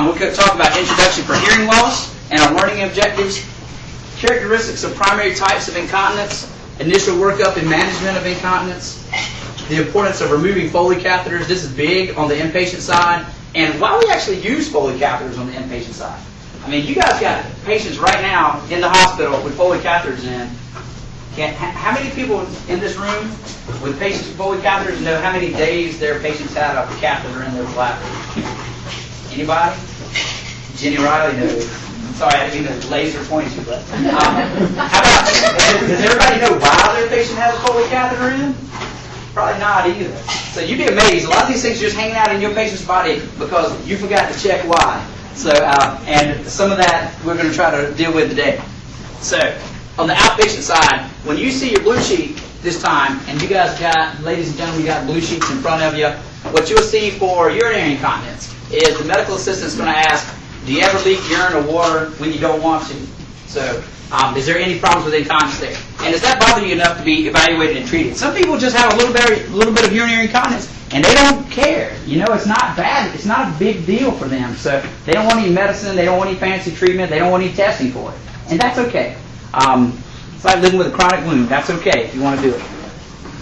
We'll talk about introduction for hearing loss and our learning objectives, characteristics of primary types of incontinence, initial workup and management of incontinence, the importance of removing Foley catheters. This is big on the inpatient side, and why we actually use Foley catheters on the inpatient side. I mean, you guys got patients right now in the hospital with Foley catheters in. How many people in this room with patients with Foley catheters know how many days their patients had a catheter in their bladder? Anybody? Jenny Riley knows. Sorry, I didn't mean to laser point you, but how about, does everybody know why their patient has a Foley catheter in? Probably not either. So you'd be amazed. A lot of these things are just hanging out in your patient's body because you forgot to check why. So, and some of that we're going to try to deal with today. So, on the outpatient side, when you see your blue sheet this time, and you guys got, ladies and gentlemen, you got blue sheets in front of you, what you'll see for urinary incontinence is the medical assistant's going to ask, do you ever leak urine or water when you don't want to? So, is there any problems with incontinence there? And does that bother you enough to be evaluated and treated? Some people just have a little bit of urinary incontinence, and they don't care. You know, it's not bad. It's not a big deal for them. So they don't want any medicine. They don't want any fancy treatment. They don't want any testing for it. And that's okay. It's like living with a chronic wound. That's okay if you want to do it.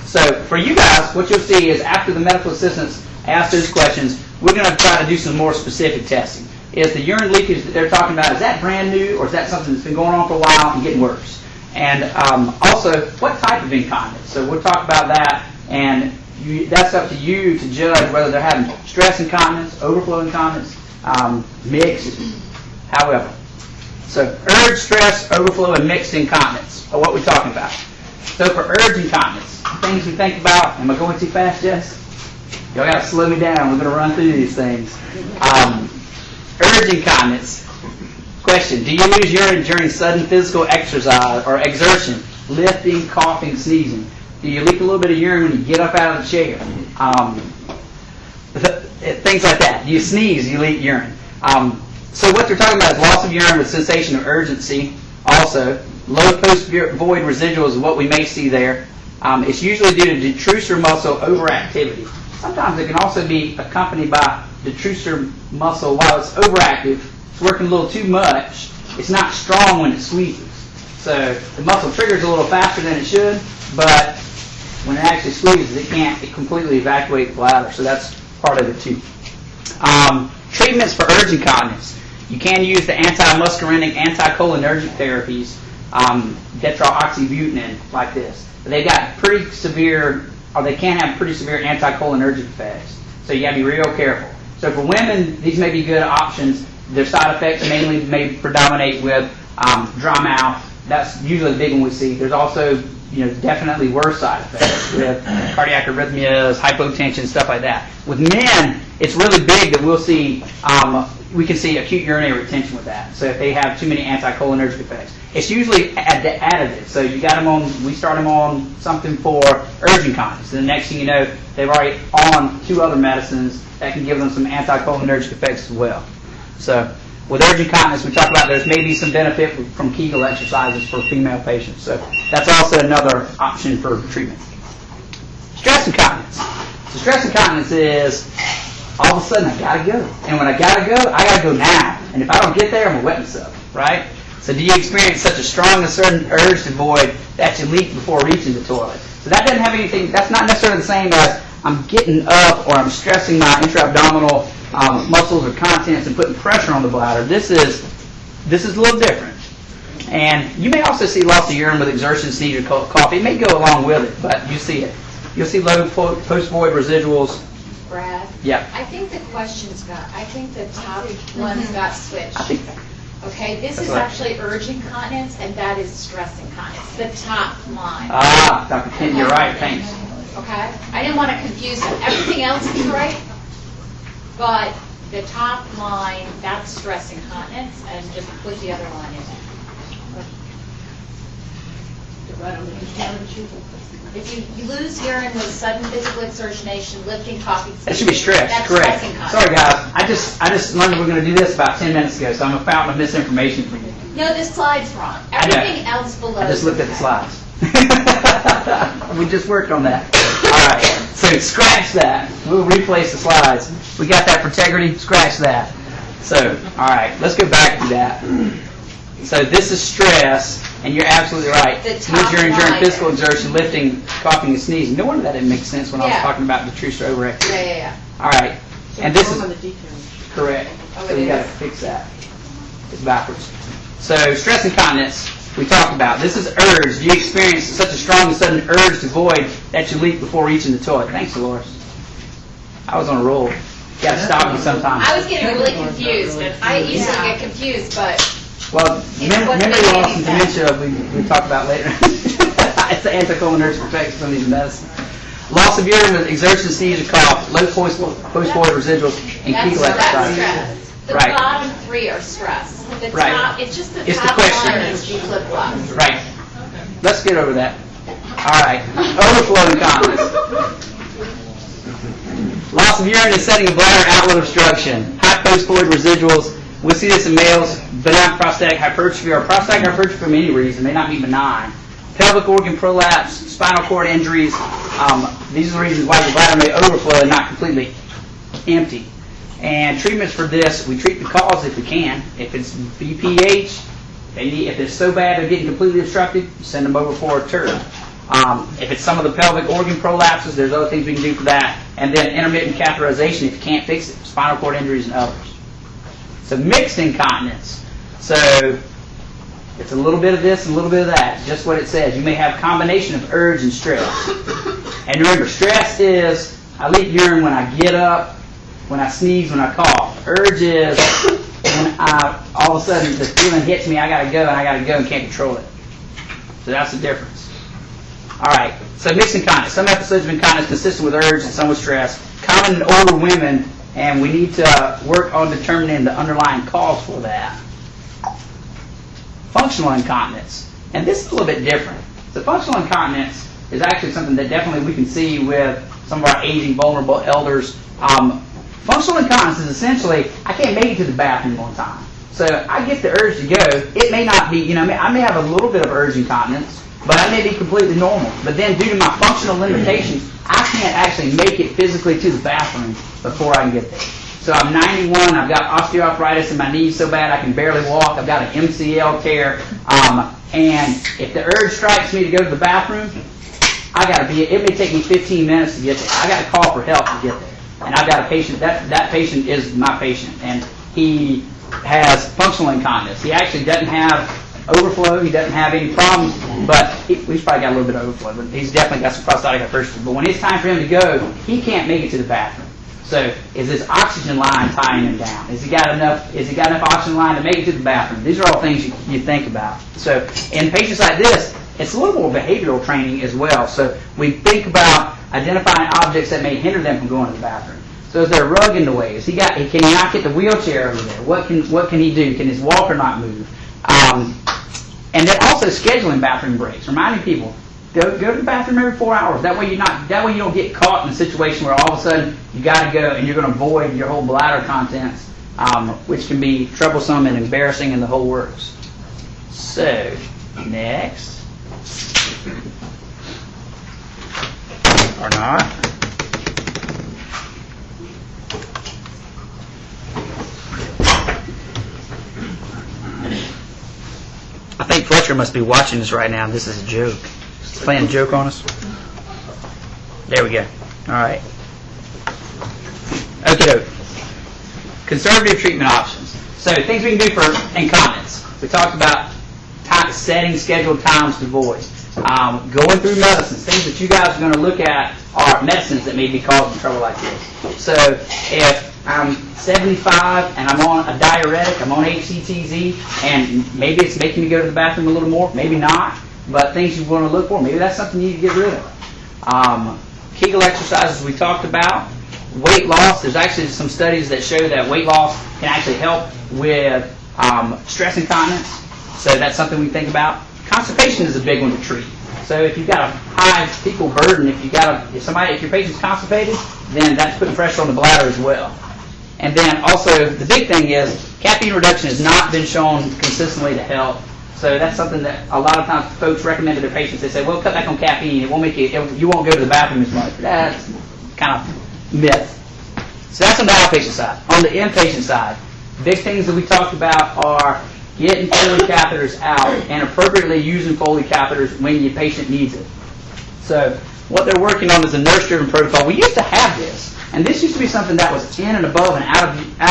So for you guys, what you'll see is after the medical assistants ask those questions, we're going to try to do some more specific testing. Is the urine leakage that they're talking about, is that brand new, or is that something that's been going on for a while and getting worse? And also, what type of incontinence? So we'll talk about that, and that's up to you to judge whether they're having stress incontinence, overflow incontinence, mixed, however. So urge, stress, overflow, and mixed incontinence are what we're talking about. So for urge incontinence, things we think about, am I going too fast, Jess? Y'all got to slow me down. We're going to run through these things. Urge incontinence. Question, do you lose urine during sudden physical exercise or exertion, lifting, coughing, sneezing? Do you leak a little bit of urine when you get up out of the chair? Things like that. Do you sneeze, you leak urine? So what they're talking about is loss of urine with sensation of urgency. Also, low post-void residuals is what we may see there. It's usually due to detrusor muscle overactivity. Sometimes it can also be accompanied by detrusor muscle while it's overactive. It's working a little too much. It's not strong when it squeezes. So the muscle triggers a little faster than it should, but when it actually squeezes, it can't completely evacuate the bladder. So that's part of it too. Treatments for urge incontinence. You can use the anti-muscarinic, anticholinergic therapies, detroxybutynin, like this. But they've got pretty severe, or they can have pretty severe anticholinergic effects. So you got to be real careful. So for women, these may be good options. Their side effects mainly may predominate with dry mouth. That's usually the big one we see. There's also, definitely worse side effects with cardiac arrhythmias, hypotension, stuff like that. With men, it's really big that we'll see. We can see acute urinary retention with that. So if they have too many anticholinergic effects, it's usually additive. So you got them on. We start them on something for urge incontinence. And the next thing you know, they've already on 2 other medicines that can give them some anticholinergic effects as well. So with urge incontinence, we talk about there's maybe some benefit from Kegel exercises for female patients. So that's also another option for treatment. Stress incontinence. So stress incontinence is all of a sudden I gotta go. And when I gotta go now. And if I don't get there, I'm gonna wet myself, right? So do you experience such a strong and certain urge to void that you leak before reaching the toilet? So that doesn't have anything, that's not necessarily the same as I'm getting up or I'm stressing my intra-abdominal muscles or contents and putting pressure on the bladder. This is a little different. And you may also see loss of urine with exertion, sneeze, or cough. It may go along with it, but you see it. You'll see low post-void residuals. Brad? Yeah. I think the top ones got switched. Okay, this is actually urge incontinence, and that is stress incontinence, the top line. Dr. Kent, you're right, thanks. Okay, I didn't want to confuse them. Everything else is right, but the top line, that's stress incontinence, and just put the other line in there. If you lose urine with sudden physical exertion, lifting, coughing, that should be stress. That's correct. Stress incontinence. Sorry, guys. I just learned we're going to do this about 10 minutes ago, so I'm a fountain of misinformation for you. No, this slide's wrong. Everything else below. I just looked at the slides. We just worked on that. All right. So scratch that. We'll replace the slides. We got that for integrity. Scratch that. So, all right, let's go back to that. So this is stress, and you're absolutely right. The It means top you're enduring line. physical exertion, lifting, coughing, and sneezing. No wonder that didn't make sense when I was Yeah. talking about the true overactivity. Yeah. All right, and this is on the details. correct. Oh, So it we got to is. fix that. It's backwards. So stress incontinence, we talked about. This is urge. Do you experience such a strong and sudden urge to void that you leap before reaching the toilet? Thanks, Dolores. I was on a roll. You got to stop me sometime. I was getting really confused, and I easily get confused, but Well, It wasn't memory making loss any and sense. dementia we talk about later. It's the anticholinergic effects of these medicines. Loss of urine with exertion, sneeze, or cough, low post-void residuals, and that's kegel exercise. stress. The Right. bottom three are stress. The Right. top, it's just the It's the top question. line needs to be flip-flopped. Right. Let's get over that. All right. Overflow incontinence. Loss of urine is setting a bladder outlet obstruction. High post-void residuals. We see this in males. Benign prostatic hypertrophy or prostatic hypertrophy for any reason may not be benign. Pelvic organ prolapse, spinal cord injuries. These are the reasons why the bladder may overflow and not completely empty. And treatments for this, we treat the cause if we can. If it's BPH, if it's so bad they're getting completely obstructed, send them over for a TURB. If it's some of the pelvic organ prolapses, there's other things we can do for that. And then intermittent catheterization if you can't fix it, spinal cord injuries and others. So mixed incontinence. So it's a little bit of this and a little bit of that. Just what it says. You may have a combination of urge and stress. And remember, stress is I leak urine when I get up, when I sneeze, when I cough. Urge is when all of a sudden the feeling hits me, I got to go and can't control it. So that's the difference. All right. So mixed incontinence. Some episodes of incontinence consistent with urge and some with stress. Common in older women, and we need to work on determining the underlying cause for that. Functional incontinence. And this is a little bit different. So functional incontinence is actually something that definitely we can see with some of our aging, vulnerable elders. Functional incontinence is essentially, I can't make it to the bathroom on time. So I get the urge to go. It may not be, I may have a little bit of urge incontinence, but I may be completely normal. But then due to my functional limitations, I can't actually make it physically to the bathroom before I can get there. So I'm 91, I've got osteoarthritis in my knees so bad I can barely walk, I've got an MCL tear, and if the urge strikes me to go to the bathroom, it may take me 15 minutes to get there. I got to call for help to get there. And I've got a patient, that patient is my patient, and he has functional incontinence. He actually doesn't have overflow, he doesn't have any problems, but he's probably got a little bit of overflow, but he's definitely got some prostatic hypertrophy. But when it's time for him to go, he can't make it to the bathroom. So is this oxygen line tying him down? Has he got enough oxygen line to make it to the bathroom? These are all things you think about. So in patients like this, it's a little more behavioral training as well. So we think about identifying objects that may hinder them from going to the bathroom. So is there a rug in the way? Can he not get the wheelchair over there? What can he do? Can his walker not move? And then also scheduling bathroom breaks, reminding people, go to the bathroom every 4 hours. That way you don't get caught in a situation where all of a sudden you got to go and you're going to void your whole bladder contents, which can be troublesome and embarrassing in the whole works. So next, or not. I think Fletcher must be watching this right now. This is a joke. He's playing a joke on us. There we go. All right. Okay. Conservative treatment options. So things we can do for incontinence. We talked about setting scheduled times to void. Going through medicines. Things that you guys are going to look at are medicines that may be causing trouble like this. So if I'm 75 and I'm on a diuretic, I'm on HCTZ, and maybe it's making me go to the bathroom a little more, maybe not, but things you want to look for, maybe that's something you need to get rid of. Kegel exercises we talked about. Weight loss, there's actually some studies that show that weight loss can actually help with stress incontinence, so that's something we think about. Constipation is a big one to treat. So if you've got a high fecal burden, if your patient's constipated, then that's putting pressure on the bladder as well. And then also the big thing is caffeine reduction has not been shown consistently to help. So that's something that a lot of times folks recommend to their patients. They say, well, cut back on caffeine. It won't make you won't go to the bathroom as much. That's kind of myth. So that's on the outpatient side. On the inpatient side, Big things that we talked about are getting Foley catheters out and appropriately using Foley catheters when your patient needs it. So what they're working on is a nurse-driven protocol. We used to have this, and this used to be something that was in and above and out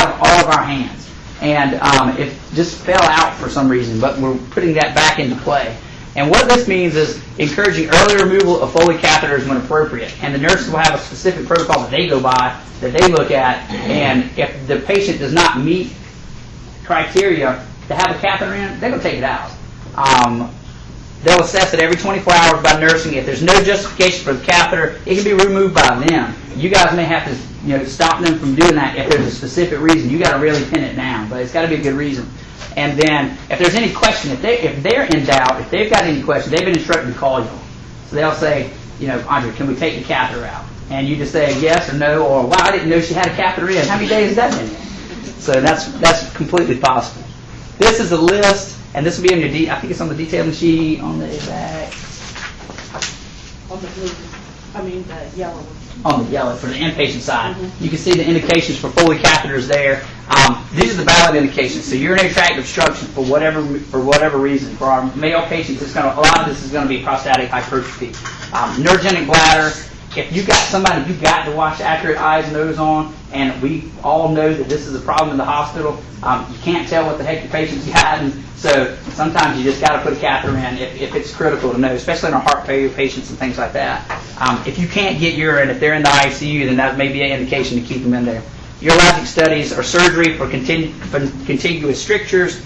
of all of our hands. And it just fell out for some reason, but we're putting that back into play. And what this means is encouraging early removal of Foley catheters when appropriate. And the nurses will have a specific protocol that they go by, that they look at, and if the patient does not meet criteria to have a catheter in, they're going to take it out. They'll assess it every 24 hours by nursing. If there's no justification for the catheter, it can be removed by them. You guys may have to stop them from doing that if there's a specific reason. You got to really pin it down, but it's got to be a good reason. And then if there's any question, if they're in doubt, if they've got any question, they've been instructed to call you. So they'll say, Andre, can we take the catheter out? And you just say yes or no, or wow, I didn't know she had a catheter in. How many days has that been in? So that's completely possible. This is a list, and this will be on your I think it's on the detailing sheet on the back. On the blue, the yellow one. On the yellow for the inpatient side. You can see the indications for Foley catheters there. These are the valid indications. So urinary tract obstruction for whatever reason. For our male patients, a lot of this is going to be prostatic hypertrophy. Neurogenic bladder. If you've got somebody you've got to watch accurate eyes and nose on, and we all know that this is a problem in the hospital, you can't tell what the heck your patient's got, and so sometimes you just got to put a catheter in if it's critical to know, especially in our heart failure patients and things like that. If you can't get urine, if they're in the ICU, then that may be an indication to keep them in there. Urologic studies or surgery for contiguous strictures,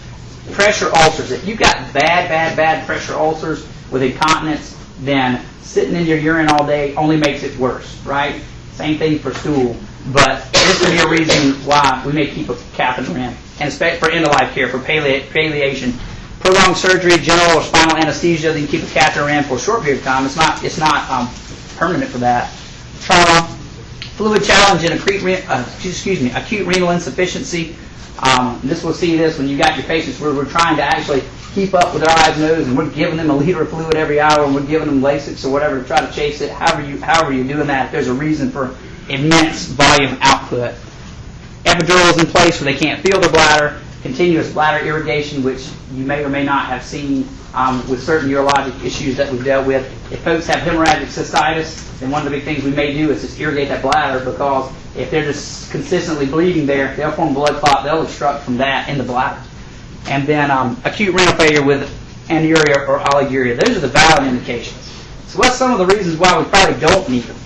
pressure ulcers. If you've got bad pressure ulcers with incontinence, then sitting in your urine all day only makes it worse, right? Same thing for stool. But this would be a reason why we may keep a catheter in. And for end-of-life care, for palliation. Prolonged surgery, general or spinal anesthesia, then you keep a catheter in for a short period of time. It's not permanent for that. Trauma, fluid challenge, and acute renal insufficiency. We'll see this when you got your patients where we're trying to actually keep up with their eyes and nose, and we're giving them a liter of fluid every hour, and we're giving them Lasix or whatever to try to chase it. However you're doing that, if there's a reason for immense volume output. Epidurals in place where they can't feel their bladder. Continuous bladder irrigation, which you may or may not have seen with certain urologic issues that we've dealt with. If folks have hemorrhagic cystitis, then one of the big things we may do is just irrigate that bladder, because if they're just consistently bleeding there, they'll form blood clot, they'll obstruct from that in the bladder. And then acute renal failure with anuria or oliguria. Those are the valid indications. So what's some of the reasons why we probably don't need them?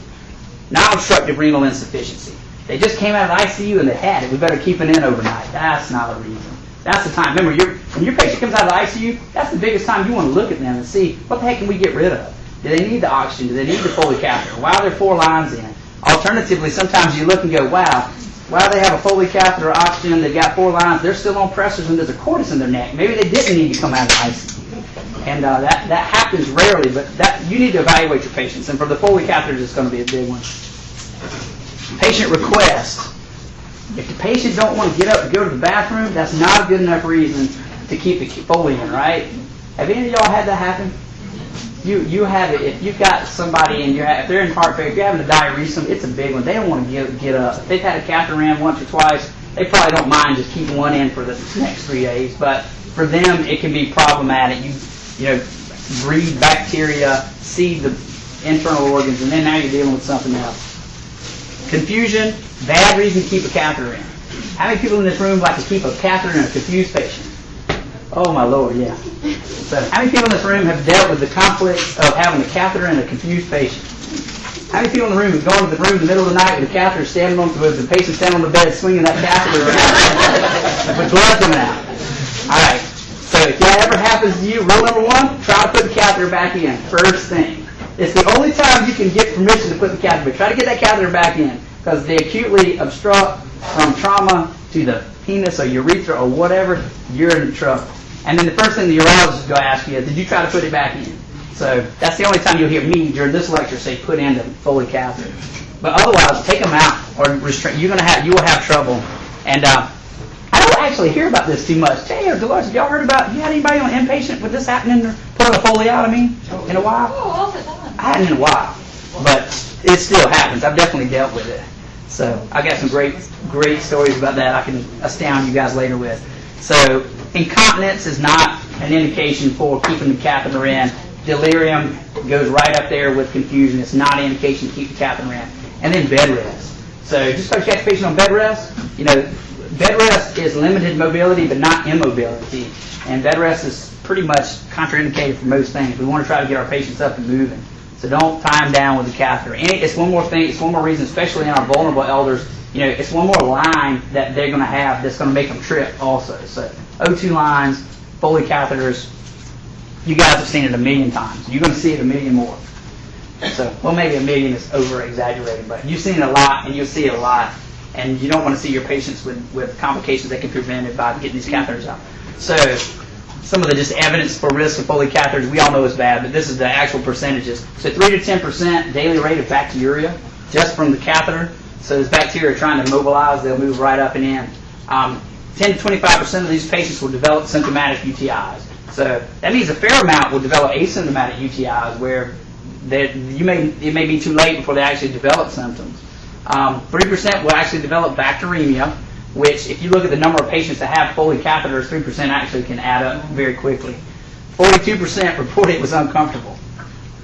Non-obstructive renal insufficiency. They just came out of the ICU and they had it. We better keep it in overnight. That's not a reason. That's the time. Remember, when your patient comes out of the ICU, that's the biggest time you want to look at them and see, what the heck can we get rid of? Do they need the oxygen? Do they need the Foley catheter? Why are there 4 lines in? Alternatively, sometimes you look and go, wow, they have a Foley catheter or oxygen, they've got 4 lines, they're still on pressors and there's a cordis in their neck. Maybe they didn't need to come out of the ICU. And that happens rarely, but you need to evaluate your patients. And for the Foley catheters, it's going to be a big one. Patient request. If the patient don't want to get up and go to the bathroom, that's not a good enough reason to keep the Foley in, right? Have any of y'all had that happen? You have it. If you've got somebody and if they're in heart failure, if you're having a diuresis, it's a big one. They don't want to get up. If they've had a catheter in once or twice, they probably don't mind just keeping one in for the next 3 days. But for them, it can be problematic. You breed bacteria, seed the internal organs, and then now you're dealing with something else. Confusion, bad reason to keep a catheter in. How many people in this room like to keep a catheter in a confused patient? Oh my Lord, yeah. So how many people in this room have dealt with the conflict of having a catheter in a confused patient? How many people in the room have gone to the room in the middle of the night with the catheter with the patient standing on the bed swinging that catheter around with blood coming out? All right. So if that ever happens to you, rule number 1, try to put the catheter back in first thing. It's the only time you can get permission to put the catheter, but try to get that catheter back in, because they acutely obstruct from trauma to the penis or urethra or whatever, you're in trouble. And then the first thing the urologist is going to ask you is, did you try to put it back in? So that's the only time you'll hear me during this lecture say put in the Foley catheter. But otherwise, take them out or restrain. You will have trouble. And I don't actually hear about this too much. Jay or Dolores, have y'all heard about? You had anybody on inpatient with this happening? Pulling a Foley out? In a while. Oh, all the time. I hadn't in a while, but it still happens. I've definitely dealt with it. So I got some great stories about that I can astound you guys later with. So incontinence is not an indication for keeping the catheter in. Delirium goes right up there with confusion. It's not an indication to keep the catheter in. And then bed rest. So just because you catch a patient on bed rest, bed rest is limited mobility but not immobility. And bed rest is pretty much contraindicated for most things. We want to try to get our patients up and moving. So don't tie them down with the catheter. And it's one more thing, it's one more reason, especially in our vulnerable elders, it's one more line that they're going to have that's going to make them trip also. So O2 lines, Foley catheters, you guys have seen it a million times. You're going to see it a million more. So, well, maybe a million is over-exaggerated, but you've seen it a lot and you'll see it a lot. And you don't want to see your patients with complications that can be prevented by getting these catheters out. So some of the just evidence for risk of Foley catheters, we all know is bad, but this is the actual percentages. So 3 to 10% daily rate of bacteriuria just from the catheter. So as bacteria are trying to mobilize, they'll move right up and in. 10 to 25% of these patients will develop symptomatic UTIs. So that means a fair amount will develop asymptomatic UTIs where it may be too late before they actually develop symptoms. 3% will actually develop bacteremia, which if you look at the number of patients that have Foley catheters, 3% actually can add up very quickly. 42% reported it was uncomfortable.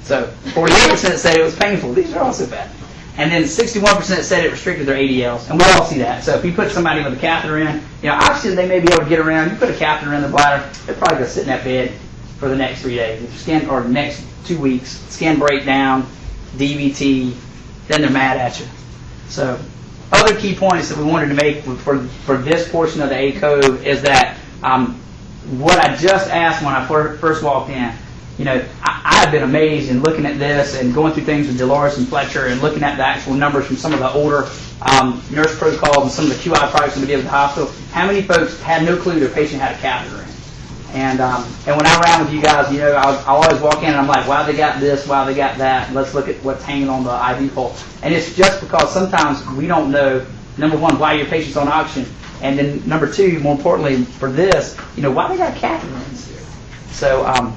So 48% said it was painful. These are also bad. And then 61% said it restricted their ADLs. And we all see that. So if you put somebody with a catheter in, obviously they may be able to get around. You put a catheter in the bladder, they're probably going to sit in that bed for the next 3 days. Or the next 2 weeks. Skin breakdown, DVT, then they're mad at you. So other key points that we wanted to make for this portion of the ACOVE is that what I just asked when I first walked in, I've been amazed in looking at this and going through things with Dolores and Fletcher and looking at the actual numbers from some of the older nurse protocols and some of the QI products that we did at the hospital. How many folks had no clue their patient had a catheter in? And when I ran with you guys, I'll always walk in and I'm like, wow, they got this, wow, they got that. Let's look at what's hanging on the IV pole. And it's just because sometimes we don't know, number one, why your patient's on oxygen, and then number two, more importantly, for this, why they got a catheter in. So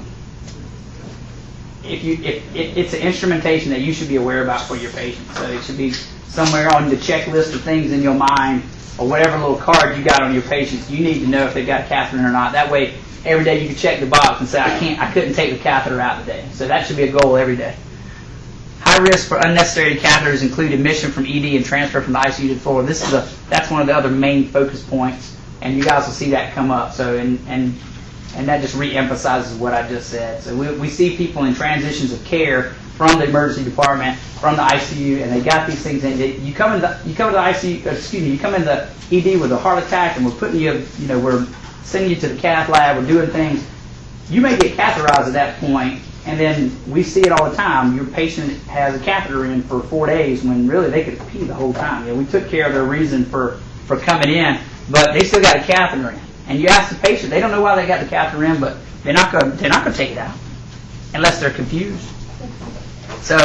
it's an instrumentation that you should be aware about for your patient. So it should be somewhere on the checklist of things in your mind or whatever little card you got on your patients. You need to know if they've got a catheter in or not. That way, every day you can check the box and say, I couldn't take the catheter out today. So that should be a goal every day. High risk for unnecessary catheters include admission from ED and transfer from the ICU to the floor. That's one of the other main focus points, and you guys will see that come up. So and that just re-emphasizes what I just said. So we see people in transitions of care from the emergency department, from the ICU, and they got these things in. You come in the ICU, you come in the ED with a heart attack, and we're putting you, we're sending you to the cath lab, we're doing things. You may get catheterized at that point, and then we see it all the time. Your patient has a catheter in for 4 days when really they could pee the whole time. We took care of their reason for coming in, but they still got a catheter in. And you ask the patient, they don't know why they got the catheter in, but they're not going to take it out unless they're confused. So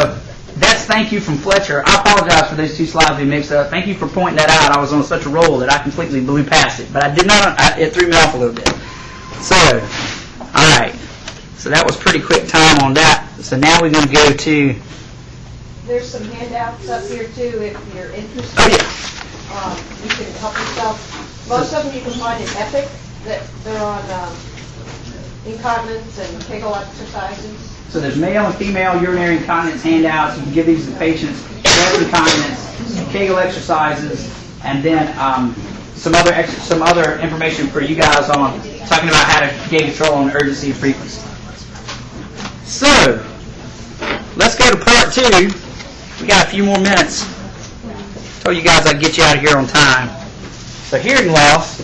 that's thank you from Fletcher. I apologize for those 2 slides being mixed up. Thank you for pointing that out. I was on such a roll that I completely blew past it, but I did not. It threw me off a little bit. So, all right. So that was pretty quick time on that. So now we're going to go to. There's some handouts up here too if you're interested. Oh yeah. You can help yourself. Most of them you can find in Epic. They're on incontinence and Kegel exercises. So there's male and female urinary incontinence handouts. You can give these to patients. Breast incontinence, Kegel exercises, and then some other information for you guys on talking about how to gain control on urgency and frequency. So let's go to part 2. We got a few more minutes. Told you guys I'd get you out of here on time. So hearing loss.